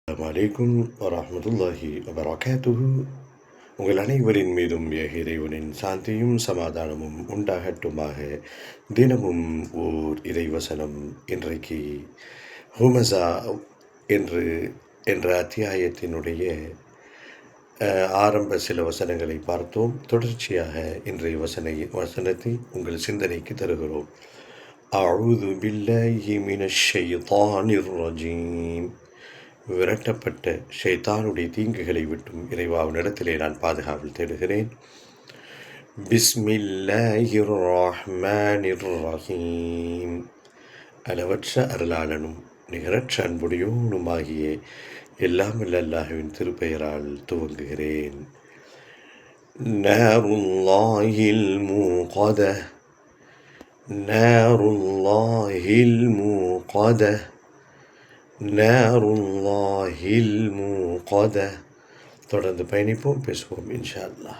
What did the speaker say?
அஸ்ஸலாமு அலைக்கும் வரஹ்மத்துல்லாஹி வபரகாத்துஹு. உங்கள் அனைவரின் மீதும் இறைவனின் சாந்தியும் சமாதானமும் உண்டாகட்டுமாக. தினமும் ஓர் இறைவசனம். இன்றைக்கு ஹுமஸா என்று என்ற அத்தியாயத்தினுடைய ஆரம்ப சில வசனங்களை பார்த்தோம். தொடர்ச்சியாக இன்றைய வசனத்தை உங்கள் சிந்தனைக்கு தருகிறோம். அஊது பில்லாஹி மினஷ் ஷைத்தானிர் ரஜீம். விரட்டப்பட்ட ஷைத்தானுடைய தீங்குகளை விட்டும் இறைவாவினிடத்திலே நான் பாதுகாவல் தேடுகிறேன். பிஸ்மில்லாஹிர் ரஹ்மானிர் ரஹீம். அளவற்ற அருளாளனும் நிகரற்ற அன்புடையோனுமாகிய எல்லாம் வல்ல அல்லாஹ்வின் திருப்பெயரால் துவங்குகிறேன். நாருல்லாஹில் மூகத, நாருல்லாஹில் மூகத, நாருல்லாஹில் மூகத. தொடர்ந்து பயணிப்போம், பேசுவோம் இன்ஷா அல்லாஹ்.